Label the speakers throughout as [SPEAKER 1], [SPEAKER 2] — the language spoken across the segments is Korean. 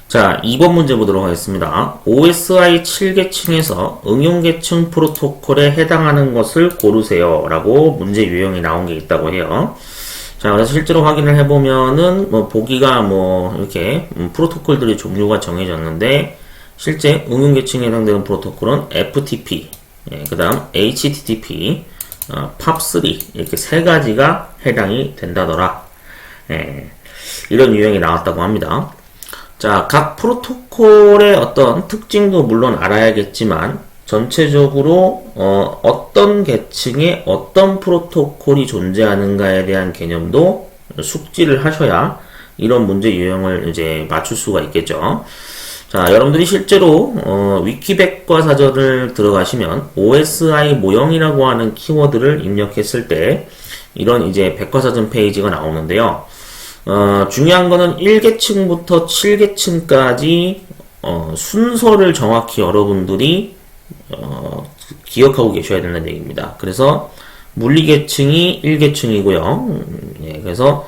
[SPEAKER 1] 자, 2번 문제 보도록 하겠습니다. OSI 7계층에서 응용계층 프로토콜에 해당하는 것을 고르세요. 라고 문제 유형이 나온 게 있다고 해요. 자, 그래서 실제로 확인을 해보면은, 보기가 이렇게, 프로토콜들의 종류가 정해졌는데, 실제 응용계층에 해당되는 프로토콜은 FTP, 그 다음 HTTP, POP3, 이렇게 세 가지가 해당이 된다더라. 이런 유형이 나왔다고 합니다. 자, 각 프로토콜의 어떤 특징도 물론 알아야겠지만 전체적으로 어떤 계층에 어떤 프로토콜이 존재하는가에 대한 개념도 숙지를 하셔야 이런 문제 유형을 이제 맞출 수가 있겠죠. 자, 여러분들이 실제로 위키백과사전을 들어가시면 OSI 모형이라고 하는 키워드를 입력했을 때 이런 이제 백과사전 페이지가 나오는데요. 중요한 거는 1계층부터 7계층까지 순서를 정확히 여러분들이 기억하고 계셔야 된다는 얘기입니다. 그래서 물리계층이 1계층이고요. 그래서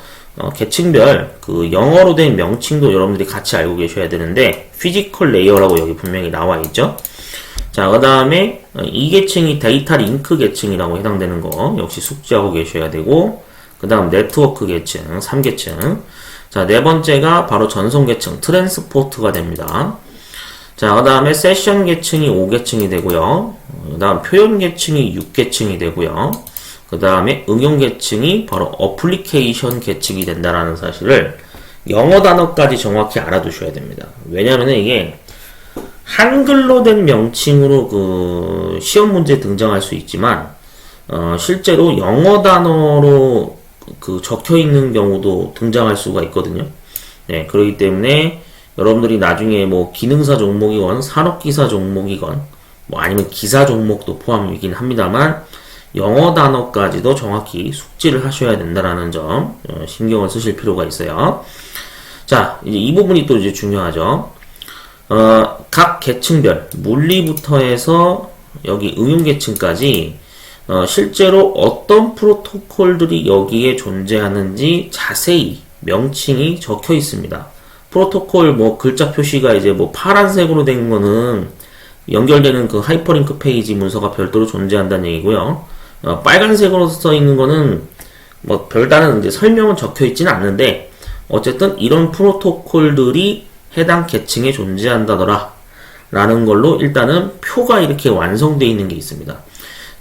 [SPEAKER 1] 계층별 그 영어로 된 명칭도 여러분들이 같이 알고 계셔야 되는데 피지컬 레이어라고 여기 분명히 나와 있죠. 자, 그 다음에 2계층이 데이터 링크 계층이라고 해당되는 거 역시 숙지하고 계셔야 되고, 그 다음 네트워크 계층 3계층. 자, 네 번째가 바로 전송 계층 트랜스포트가 됩니다. 자, 그 다음에 세션 계층이 5계층이 되고요. 그 다음 표현 계층이 6계층이 되고요. 그 다음에 응용 계층이 바로 어플리케이션 계층이 된다라는 사실을 영어 단어까지 정확히 알아두셔야 됩니다. 왜냐하면 이게 한글로 된 명칭으로 그 시험 문제에 등장할 수 있지만 실제로 영어 단어로 그 적혀 있는 경우도 등장할 수가 있거든요. 네, 그렇기 때문에 여러분들이 나중에 기능사 종목이건 산업기사 종목이건 아니면 기사 종목도 포함이긴 합니다만 영어 단어까지도 정확히 숙지를 하셔야 된다라는 점 신경을 쓰실 필요가 있어요. 자, 이제 이 부분이 또 이제 중요하죠. 각 계층별 물리부터 해서 여기 응용 계층까지 실제로 어떤 프로토콜들이 여기에 존재하는지 자세히 명칭이 적혀 있습니다. 프로토콜 글자 표시가 이제 파란색으로 된 거는 연결되는 그 하이퍼링크 페이지 문서가 별도로 존재한다는 얘기고요. 빨간색으로 써 있는 거는 별다른 이제 설명은 적혀 있지는 않는데 어쨌든 이런 프로토콜들이 해당 계층에 존재한다더라 라는 걸로 일단은 표가 이렇게 완성되어 있는 게 있습니다.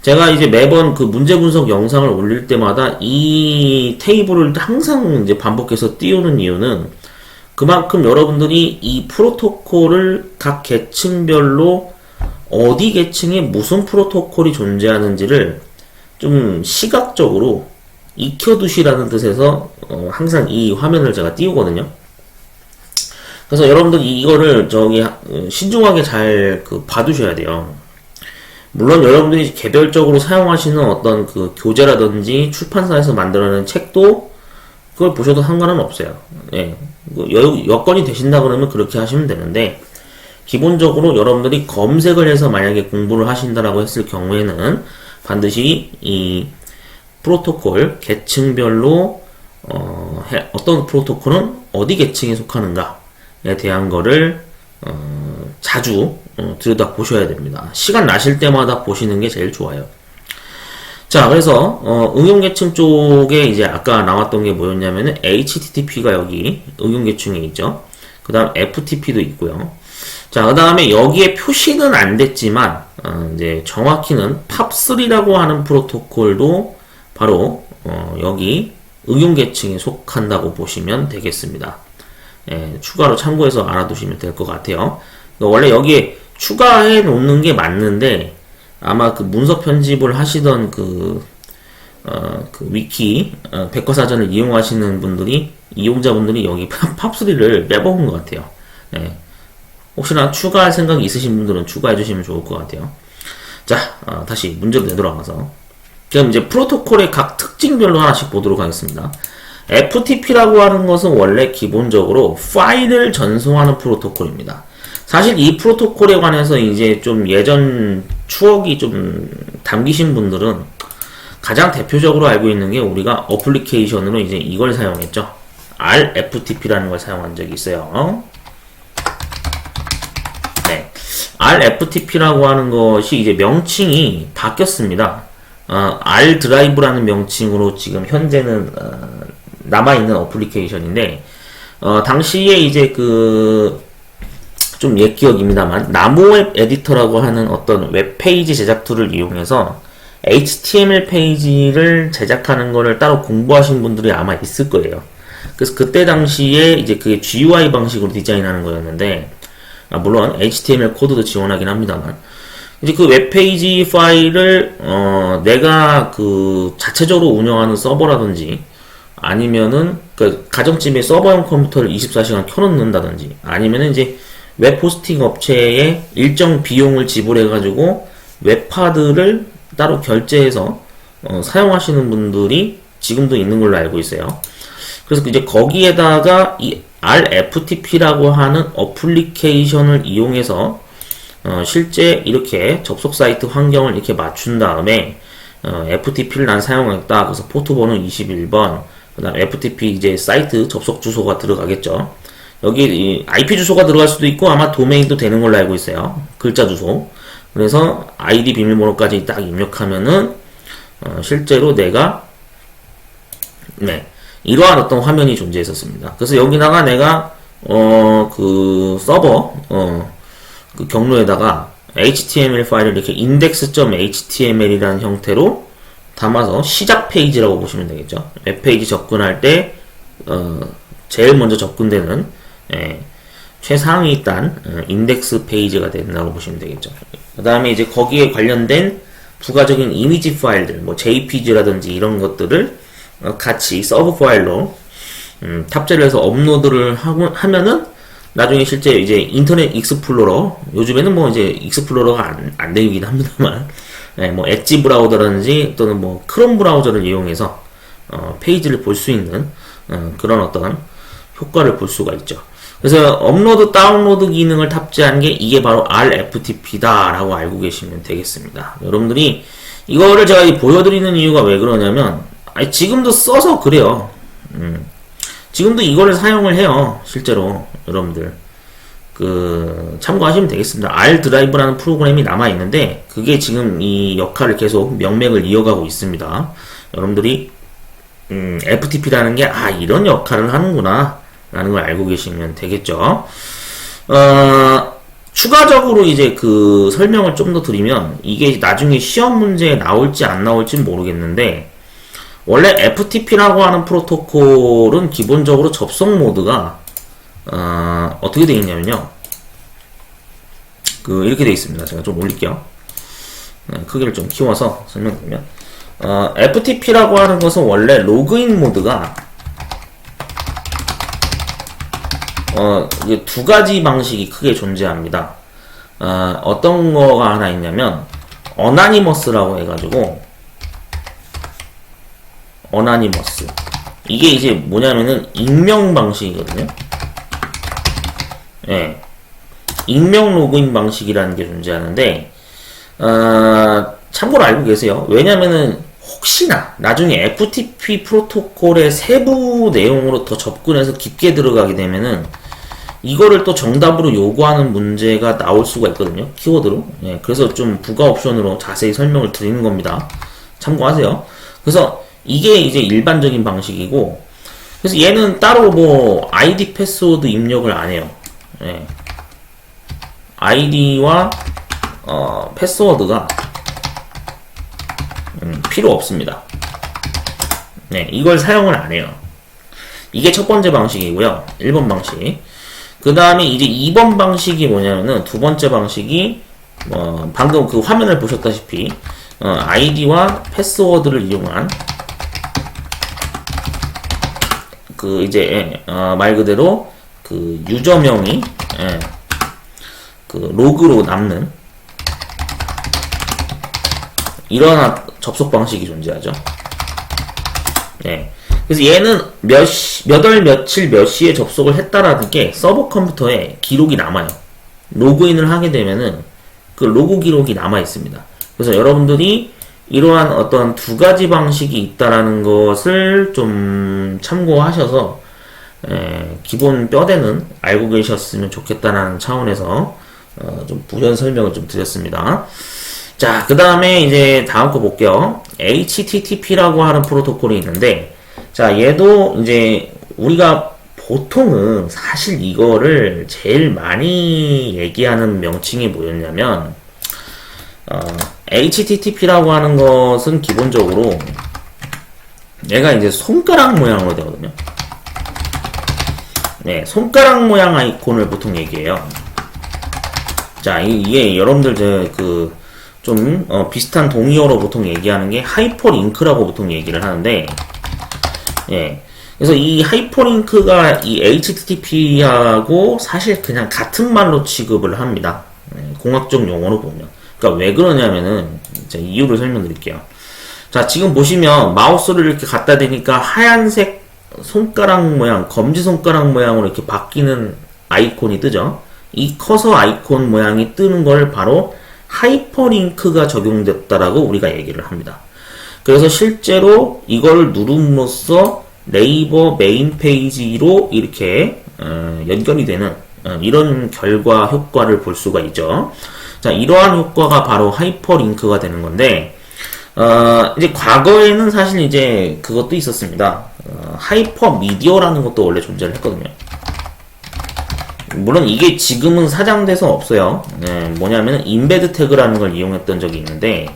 [SPEAKER 1] 제가 이제 매번 그 문제 분석 영상을 올릴 때마다 이 테이블을 항상 이제 반복해서 띄우는 이유는 그만큼 여러분들이 이 프로토콜을 각 계층별로 어디 계층에 무슨 프로토콜이 존재하는지를 좀 시각적으로 익혀두시라는 뜻에서 항상 이 화면을 제가 띄우거든요. 그래서 여러분들이 이거를 신중하게 잘 봐두셔야 돼요. 물론 여러분들이 개별적으로 사용하시는 어떤 그 교재라든지 출판사에서 만들어낸 책도 그걸 보셔도 상관은 없어요. 예. 여건이 되신다 그러면 그렇게 하시면 되는데 기본적으로 여러분들이 검색을 해서 만약에 공부를 하신다라고 했을 경우에는 반드시 이 프로토콜 계층별로 어떤 프로토콜은 어디 계층에 속하는가에 대한 거를 자주 들여다 보셔야 됩니다. 시간 나실 때마다 보시는 게 제일 좋아요. 자, 그래서 응용 계층 쪽에 이제 아까 나왔던 게 뭐였냐면은 HTTP가 여기 응용 계층에 있죠. 그 다음 FTP도 있고요. 자, 그 다음에 여기에 표시는 안 됐지만 이제 정확히는 POP3라고 하는 프로토콜도 바로 여기 응용 계층에 속한다고 보시면 되겠습니다. 추가로 참고해서 알아두시면 될 것 같아요. 원래 여기에 추가해 놓는 게 맞는데 아마 그 문서 편집을 하시던 그 위키 백과사전을 이용하시는 분들이 이용자분들이 여기 팝3를 빼먹은 것 같아요. 혹시나 추가할 생각이 있으신 분들은 추가해 주시면 좋을 것 같아요. 자, 다시 문제로 되돌아가서 그럼 이제 프로토콜의 각 특징별로 하나씩 보도록 하겠습니다. FTP라고 하는 것은 원래 기본적으로 파일을 전송하는 프로토콜입니다. 사실 이 프로토콜에 관해서 이제 좀 예전 추억이 좀 담기신 분들은 가장 대표적으로 알고 있는 게 우리가 어플리케이션으로 이제 이걸 사용했죠. RFTP라는 걸 사용한 적이 있어요. RFTP라고 하는 것이 이제 명칭이 바뀌었습니다. R 드라이브라는 명칭으로 지금 현재는 남아있는 어플리케이션인데, 당시에 이제 좀 옛 기억입니다만, 나무웹 에디터라고 하는 어떤 웹페이지 제작 툴을 이용해서 HTML 페이지를 제작하는 거를 따로 공부하신 분들이 아마 있을 거예요. 그래서 그때 당시에 이제 그게 GUI 방식으로 디자인하는 거였는데, 물론 HTML 코드도 지원하긴 합니다만, 이제 그 웹페이지 파일을 내가 자체적으로 운영하는 서버라든지 아니면은 가정집에 서버용 컴퓨터를 24시간 켜놓는다든지 아니면은 이제 웹 호스팅 업체에 일정 비용을 지불해가지고 웹하드를 따로 결제해서 사용하시는 분들이 지금도 있는 걸로 알고 있어요. 그래서 이제 거기에다가 이 RFTP라고 하는 어플리케이션을 이용해서 실제 이렇게 접속 사이트 환경을 이렇게 맞춘 다음에 FTP를 난 사용했다. 그래서 포트 번호 21번, 그 다음 FTP 이제 사이트 접속 주소가 들어가겠죠. 여기 IP 주소가 들어갈 수도 있고 아마 도메인도 되는 걸로 알고 있어요. 글자 주소. 그래서 아이디 비밀번호까지 딱 입력하면은 실제로 내가 이러한 어떤 화면이 존재했었습니다. 그래서 여기다가 내가 서버 그 경로에다가 HTML 파일을 이렇게 index.html이라는 형태로 담아서 시작 페이지라고 보시면 되겠죠. 웹페이지 접근할 때 제일 먼저 접근되는 최상위 단 인덱스 페이지가 된다고 보시면 되겠죠. 그 다음에 이제 거기에 관련된 부가적인 이미지 파일들, 뭐 JPG라든지 이런 것들을 같이 서브 파일로 탑재를 해서 업로드를 하면은 나중에 실제 이제 인터넷 익스플로러, 요즘에는 뭐 이제 익스플로러가 안 되긴 합니다만, 뭐 엣지 브라우저라든지 또는 뭐 크롬 브라우저를 이용해서 페이지를 볼 수 있는 그런 어떤 효과를 볼 수가 있죠. 그래서 업로드 다운로드 기능을 탑재한 게 이게 바로 RFTP다 라고 알고 계시면 되겠습니다. 여러분들이 이거를 제가 보여드리는 이유가 왜 그러냐면 지금도 써서 그래요. 지금도 이거를 사용을 해요. 실제로 여러분들 참고하시면 되겠습니다. R 드라이브라는 프로그램이 남아 있는데 그게 지금 이 역할을 계속 명맥을 이어가고 있습니다. 여러분들이 FTP라는 게 이런 역할을 하는구나 라는 걸 알고 계시면 되겠죠. 추가적으로 이제 설명을 좀 더 드리면 이게 나중에 시험 문제에 나올지 안 나올지 모르겠는데 원래 FTP라고 하는 프로토콜은 기본적으로 접속 모드가 어떻게 되어 있냐면요. 이렇게 되어 있습니다. 제가 좀 올릴게요. 크기를 좀 키워서 설명드리면 FTP라고 하는 것은 원래 로그인 모드가 이게 두 가지 방식이 크게 존재합니다. 어떤 거가 하나 있냐면 어나니머스라고 해가지고 어나니머스 이게 이제 뭐냐면은 익명 방식이거든요. 익명 로그인 방식이라는 게 존재하는데 참고로 알고 계세요. 왜냐면은 혹시나 나중에 FTP 프로토콜의 세부 내용으로 더 접근해서 깊게 들어가게 되면은 이거를 또 정답으로 요구하는 문제가 나올 수가 있거든요. 키워드로. 그래서 좀 부가 옵션으로 자세히 설명을 드리는 겁니다. 참고하세요. 그래서 이게 이제 일반적인 방식이고, 그래서 얘는 따로 뭐 아이디 패스워드 입력을 안 해요. 아이디와 패스워드가 필요 없습니다. 이걸 사용을 안 해요. 이게 첫 번째 방식이고요. 1번 방식. 그 다음에 이제 2번 방식이 뭐냐면은 두 번째 방식이 방금 그 화면을 보셨다시피 아이디와 패스워드를 이용한 이제 말 그대로 유저명이 로그로 남는 이런 접속 방식이 존재하죠. 그래서 얘는 몇 월 며칠 몇 시에 접속을 했다라는 게 서버 컴퓨터에 기록이 남아요. 로그인을 하게 되면은 그 로그 기록이 남아 있습니다. 그래서 여러분들이 이러한 어떤 두 가지 방식이 있다라는 것을 좀 참고하셔서 기본 뼈대는 알고 계셨으면 좋겠다는 차원에서 좀 부연 설명을 좀 드렸습니다. 자, 그 다음에 이제 다음 거 볼게요. HTTP라고 하는 프로토콜이 있는데, 자, 얘도 이제 우리가 보통은 사실 이거를 제일 많이 얘기하는 명칭이 뭐였냐면, HTTP라고 하는 것은 기본적으로 얘가 이제 손가락 모양으로 되거든요. 네, 손가락 모양 아이콘을 보통 얘기해요. 자, 이게 여러분들 좀 비슷한 동의어로 보통 얘기하는 게 하이퍼링크라고 보통 얘기를 하는데, 예. 그래서 이 하이퍼링크가 이 HTTP하고 사실 그냥 같은 말로 취급을 합니다. 예, 공학적 용어로 보면. 그러니까 왜 그러냐면은 제가 이유를 설명드릴게요. 자, 지금 보시면 마우스를 이렇게 갖다 대니까 하얀색 손가락 모양, 검지 손가락 모양으로 이렇게 바뀌는 아이콘이 뜨죠. 이 커서 아이콘 모양이 뜨는 걸 바로 하이퍼링크가 적용됐다라고 우리가 얘기를 합니다. 그래서 실제로 이걸 누름으로써 네이버 메인 페이지로 이렇게 연결이 되는 이런 결과 효과를 볼 수가 있죠. 자, 이러한 효과가 바로 하이퍼링크가 되는 건데, 이제 과거에는 사실 이제 그것도 있었습니다. 하이퍼미디어라는 것도 원래 존재를 했거든요. 물론 이게 지금은 사장돼서 없어요. 네, 뭐냐면 인베드 태그라는 걸 이용했던 적이 있는데,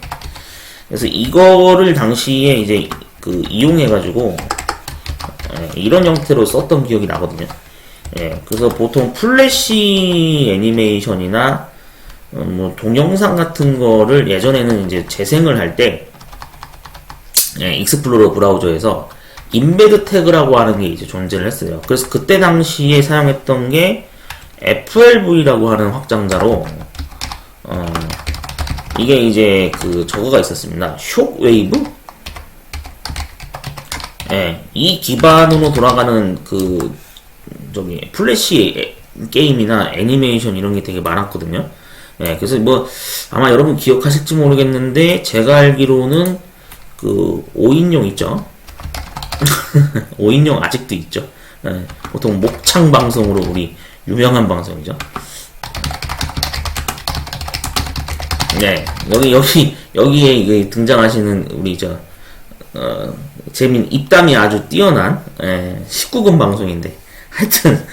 [SPEAKER 1] 그래서 이거를 당시에 이제 이용해가지고 이런 형태로 썼던 기억이 나거든요. 예, 그래서 보통 플래시 애니메이션이나 뭐 동영상 같은 거를 예전에는 이제 재생을 할 때 익스플로러 브라우저에서 인베드 태그라고 하는 게 이제 존재를 했어요. 그래서 그때 당시에 사용했던 게 FLV라고 하는 확장자로 이게 이제 저거가 있었습니다. 숏웨이브? 예, 이 기반으로 돌아가는 플래시 게임이나 애니메이션 이런 게 되게 많았거든요. 예, 그래서 뭐 아마 여러분 기억하실지 모르겠는데 제가 알기로는 5인용 있죠. 5인용 아직도 있죠. 예, 보통 목창 방송으로 우리 유명한 방송이죠. 네, 여기에 등장하시는 우리 재민 입담이 아주 뛰어난 19금 방송인데 하여튼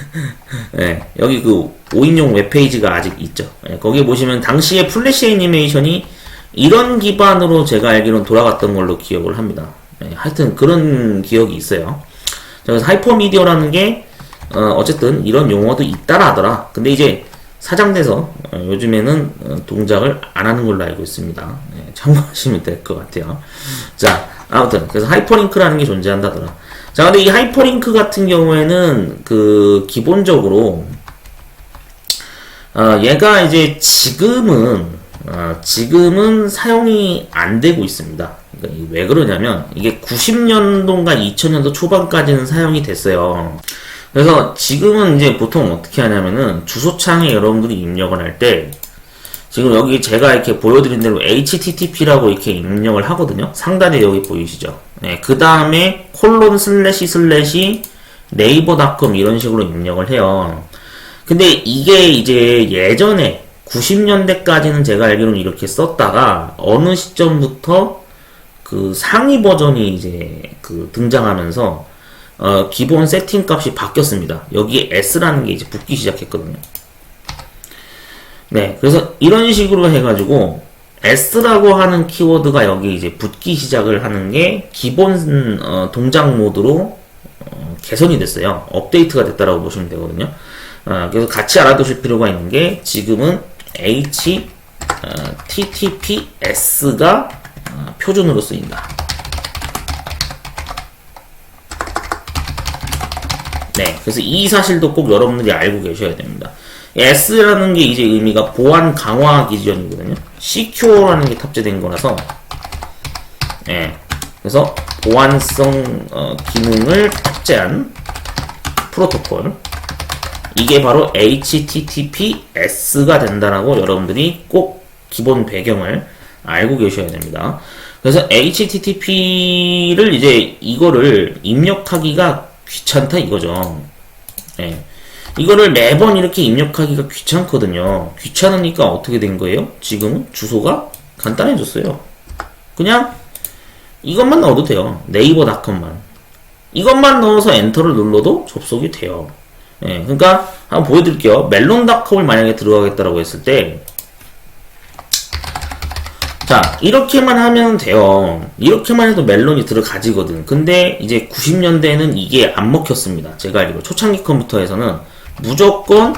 [SPEAKER 1] 여기 5인용 웹페이지가 아직 있죠. 거기에 보시면 당시에 플래시 애니메이션이 이런 기반으로 제가 알기로는 돌아갔던 걸로 기억을 합니다. 하여튼 그런 기억이 있어요. 그래서 하이퍼미디어라는 게 어쨌든 이런 용어도 있다라더라. 근데 이제 사장돼서 요즘에는 동작을 안 하는 걸로 알고 있습니다. 참고하시면 될 것 같아요. 자, 아무튼 그래서 하이퍼링크라는 게 존재한다더라. 자, 근데 이 하이퍼링크 같은 경우에는 기본적으로 얘가 이제 지금은 사용이 안 되고 있습니다. 그러니까 왜 그러냐면 이게 90년도인가 2000년도 초반까지는 사용이 됐어요. 그래서 지금은 이제 보통 어떻게 하냐면은 주소창에 여러분들이 입력을 할 때 지금 여기 제가 이렇게 보여드린 대로 HTTP라고 이렇게 입력을 하거든요. 상단에 여기 보이시죠? 네, 그 다음에 콜론 슬래시 네이버닷컴 이런 식으로 입력을 해요. 근데 이게 이제 예전에 90년대까지는 제가 알기로는 이렇게 썼다가 어느 시점부터 상위 버전이 이제 등장하면서 기본 세팅 값이 바뀌었습니다. 여기에 S라는 게 이제 붙기 시작했거든요. 네, 그래서 이런 식으로 해가지고 S라고 하는 키워드가 여기 이제 붙기 시작을 하는 게 기본 동작 모드로 개선이 됐어요. 업데이트가 됐다라고 보시면 되거든요. 그래서 같이 알아두실 필요가 있는 게 지금은 HTTPS가 표준으로 쓰인다. 네, 그래서 이 사실도 꼭 여러분들이 알고 계셔야 됩니다. S라는 게 이제 의미가 보안 강화 기전이거든요. Secure라는 게 탑재된 거라서, 네, 그래서 보안성 기능을 탑재한 프로토콜. 이게 바로 HTTPS가 된다라고 여러분들이 꼭 기본 배경을 알고 계셔야 됩니다. 그래서 HTTP를 이제 이거를 입력하기가 귀찮다 이거죠. 네. 이거를 매번 이렇게 입력하기가 귀찮거든요. 귀찮으니까 어떻게 된 거예요? 지금은 주소가 간단해졌어요. 그냥 이것만 넣어도 돼요. 네이버닷컴만. 이것만 넣어서 엔터를 눌러도 접속이 돼요. 예, 그러니까 한번 보여드릴게요. 멜론닷컴을 만약에 들어가겠다라고 했을 때, 자, 이렇게만 하면 돼요. 이렇게만 해도 멜론이 들어가지거든. 근데 이제 90년대에는 이게 안 먹혔습니다. 제가 알기로 초창기 컴퓨터에서는 무조건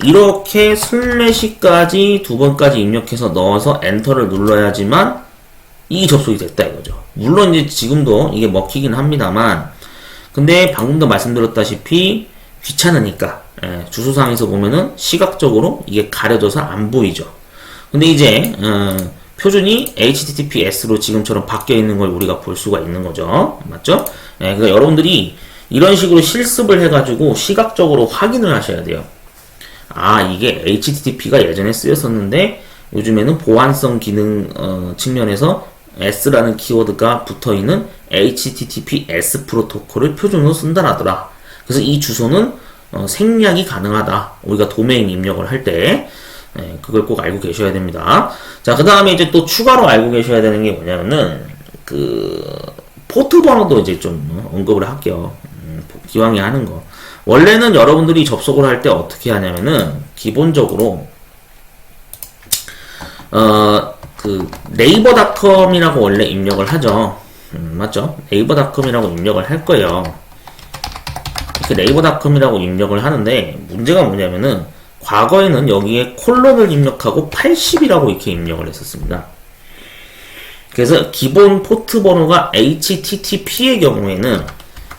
[SPEAKER 1] 이렇게 슬래시까지 두 번까지 입력해서 넣어서 엔터를 눌러야지만 이게 접속이 됐다 이거죠. 물론 이제 지금도 이게 먹히긴 합니다만, 근데 방금도 말씀드렸다시피 귀찮으니까, 예, 주소상에서 보면은 시각적으로 이게 가려져서 안 보이죠. 근데 이제 표준이 HTTPS로 지금처럼 바뀌어 있는 걸 우리가 볼 수가 있는 거죠. 맞죠? 예, 그러니까 여러분들이 이런 식으로 실습을 해가지고 시각적으로 확인을 하셔야 돼요. 아, 이게 HTTP가 예전에 쓰였었는데 요즘에는 보안성 기능 측면에서 S라는 키워드가 붙어있는 HTTPS 프로토콜을 표준으로 쓴다라더라. 그래서 이 주소는 생략이 가능하다. 우리가 도메인 입력을 할 때 그걸 꼭 알고 계셔야 됩니다. 자, 그 다음에 이제 또 추가로 알고 계셔야 되는 게 뭐냐면은 포트 번호도 이제 좀 언급을 할게요. 기왕에 하는 거. 원래는 여러분들이 접속을 할 때 어떻게 하냐면은 기본적으로 네이버닷컴이라고 원래 입력을 하죠. 맞죠? 네이버닷컴이라고 입력을 할 거예요. 이렇게 네이버닷컴이라고 입력을 하는데 문제가 뭐냐면은 과거에는 여기에 콜론을 입력하고 80이라고 이렇게 입력을 했었습니다. 그래서 기본 포트 번호가 HTTP의 경우에는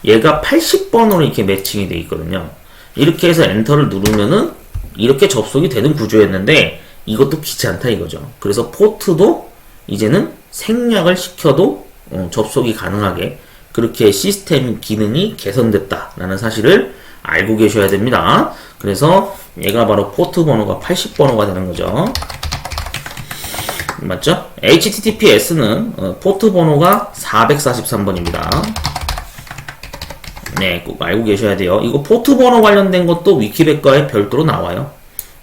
[SPEAKER 1] 얘가 80번으로 이렇게 매칭이 되어 있거든요. 이렇게 해서 엔터를 누르면은 이렇게 접속이 되는 구조였는데 이것도 귀찮다 이거죠. 그래서 포트도 이제는 생략을 시켜도 접속이 가능하게 그렇게 시스템 기능이 개선됐다라는 사실을 알고 계셔야 됩니다. 그래서 얘가 바로 포트 번호가 80번호가 되는 거죠. 맞죠? HTTPS는 포트 번호가 443번입니다. 네, 꼭 알고 계셔야 돼요. 이거 포트 번호 관련된 것도 위키백과에 별도로 나와요.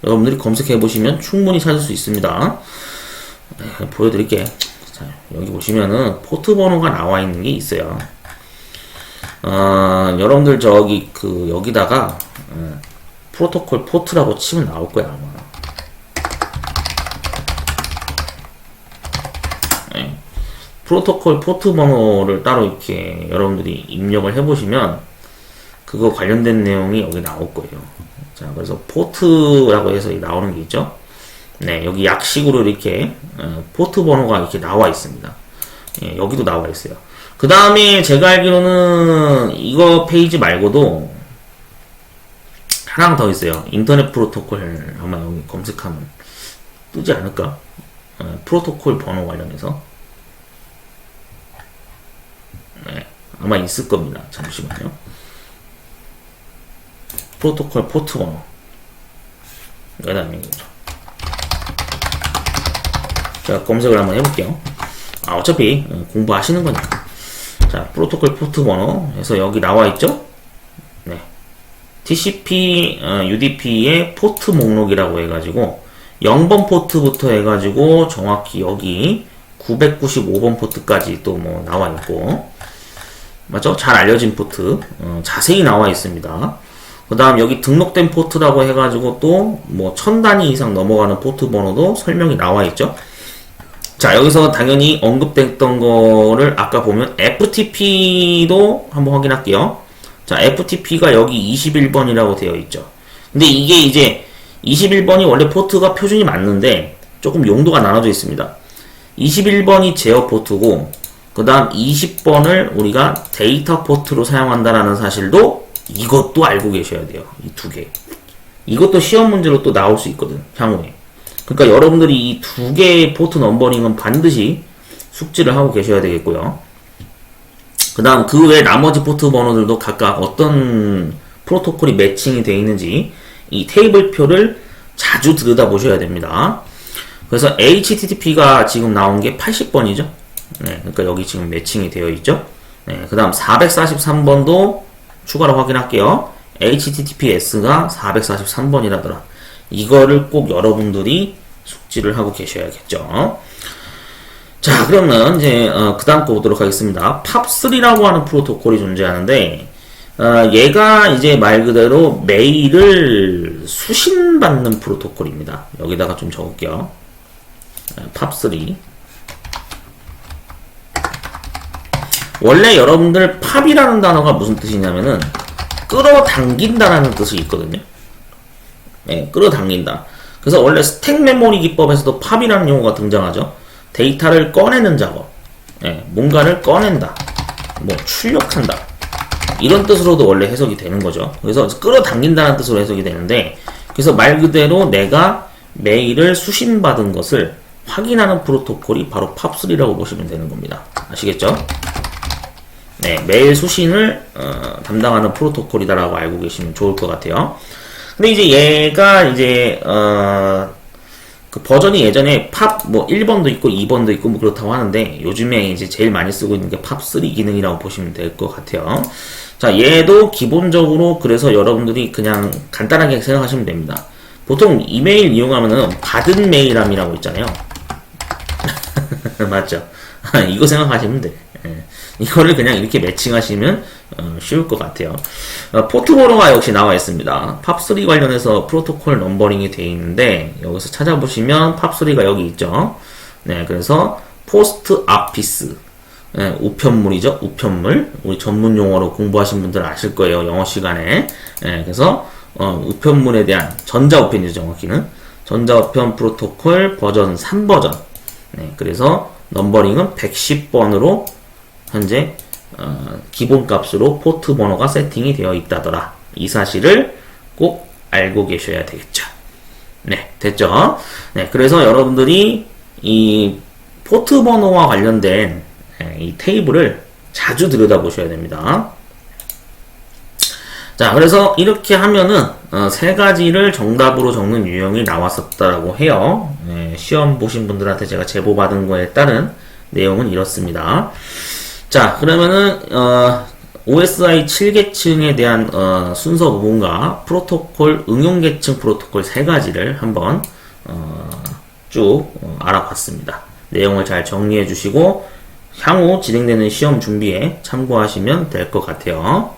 [SPEAKER 1] 여러분들이 검색해보시면 충분히 찾을 수 있습니다. 네, 보여드릴게요. 자, 여기 보시면은 포트 번호가 나와 있는 게 있어요. 여러분들 저기 여기다가 프로토콜 포트라고 치면 나올 거야 아마. 네. 프로토콜 포트 번호를 따로 이렇게 여러분들이 입력을 해보시면 그거 관련된 내용이 여기 나올 거예요. 자, 그래서 포트라고 해서 나오는 게 있죠. 네, 여기 약식으로 이렇게 포트 번호가 이렇게 나와 있습니다. 예, 여기도 나와 있어요. 그 다음에 제가 알기로는 이거 페이지 말고도 하나 더 있어요. 인터넷 프로토콜 아마 여기 검색하면 뜨지 않을까? 프로토콜 번호 관련해서 네, 아마 있을 겁니다. 잠시만요. 프로토콜 포트 번호 여기다 있는 거죠. 제가 검색을 한번 해볼게요. 어차피 공부하시는 거니까. 자, 프로토콜 포트 번호 해서 여기 나와 있죠? 네. TCP, UDP의 포트 목록이라고 해가지고 0번 포트부터 해가지고 정확히 여기 995번 포트까지 또 뭐 나와 있고, 맞죠? 잘 알려진 포트 자세히 나와 있습니다. 그 다음 여기 등록된 포트라고 해가지고 또 뭐 1000단위 이상 넘어가는 포트 번호도 설명이 나와 있죠. 자, 여기서 당연히 언급됐던 거를 아까 보면 FTP도 한번 확인할게요. 자, FTP가 여기 21번이라고 되어 있죠. 근데 이게 이제 21번이 원래 포트가 표준이 맞는데 조금 용도가 나눠져 있습니다. 21번이 제어 포트고 그 다음 20번을 우리가 데이터 포트로 사용한다라는 사실도 이것도 알고 계셔야 돼요. 이 두 개. 이것도 시험 문제로 또 나올 수 있거든, 향후에. 그러니까 여러분들이 이 두 개의 포트 넘버링은 반드시 숙지를 하고 계셔야 되겠고요. 그 다음 그 외 나머지 포트 번호들도 각각 어떤 프로토콜이 매칭이 되어 있는지 이 테이블표를 자주 들여다보셔야 됩니다. 그래서 HTTP가 지금 나온 게 80번이죠. 네, 그러니까 여기 지금 매칭이 되어 있죠. 네, 그 다음 443번도 추가로 확인할게요. HTTPS가 443번이라더라. 이거를 꼭 여러분들이 숙지를 하고 계셔야겠죠. 자, 그러면 이제 그 다음 거 보도록 하겠습니다. 팝3라고 하는 프로토콜이 존재하는데 얘가 이제 말 그대로 메일을 수신받는 프로토콜입니다. 여기다가 좀 적을게요. 팝3. 원래 여러분들 팝이라는 단어가 무슨 뜻이냐면은 끌어당긴다라는 뜻이 있거든요. 네, 끌어당긴다. 그래서 원래 스택 메모리 기법에서도 팝이라는 용어가 등장하죠. 데이터를 꺼내는 작업. 네, 뭔가를 꺼낸다. 뭐 출력한다. 이런 뜻으로도 원래 해석이 되는 거죠. 그래서 끌어당긴다는 뜻으로 해석이 되는데, 그래서 말 그대로 내가 메일을 수신받은 것을 확인하는 프로토콜이 바로 팝3라고 보시면 되는 겁니다. 아시겠죠? 네, 메일 수신을 담당하는 프로토콜이다라고 알고 계시면 좋을 것 같아요. 근데 이제 얘가 이제 그 버전이 예전에 팝 뭐 1번도 있고 2번도 있고 뭐 그렇다고 하는데 요즘에 이제 제일 많이 쓰고 있는 게 팝3 기능이라고 보시면 될 것 같아요. 자, 얘도 기본적으로 그래서 여러분들이 그냥 간단하게 생각하시면 됩니다. 보통 이메일 이용하면은 받은 메일함이라고 있잖아요. 맞죠? 이거 생각하시면 돼. 이거를 그냥 이렇게 매칭하시면 쉬울 것 같아요. 포트번호가 역시 나와 있습니다. 팝3 관련해서 프로토콜 넘버링이 되어 있는데 여기서 찾아보시면 팝3가 여기 있죠. 네, 그래서 포스트 아피스, 네, 우편물이죠. 우편물. 우리 전문 용어로 공부하신 분들 아실 거예요. 영어 시간에. 네, 그래서 우편물에 대한 전자우편이죠. 정확히는 전자우편 프로토콜 버전 3버전. 네, 그래서 넘버링은 110번으로 현재 기본값으로 포트 번호가 세팅이 되어 있다더라. 이 사실을 꼭 알고 계셔야 되겠죠. 네, 됐죠? 네, 그래서 여러분들이 이 포트 번호와 관련된 이 테이블을 자주 들여다보셔야 됩니다. 자, 그래서 이렇게 하면은 세 가지를 정답으로 적는 유형이 나왔었다라고 해요. 네, 시험 보신 분들한테 제가 제보받은 거에 따른 내용은 이렇습니다. 자, 그러면은 OSI 7계층에 대한 순서 부분과 프로토콜 응용계층 프로토콜 세 가지를 한번 쭉 알아봤습니다. 내용을 잘 정리해 주시고 향후 진행되는 시험 준비에 참고하시면 될 것 같아요.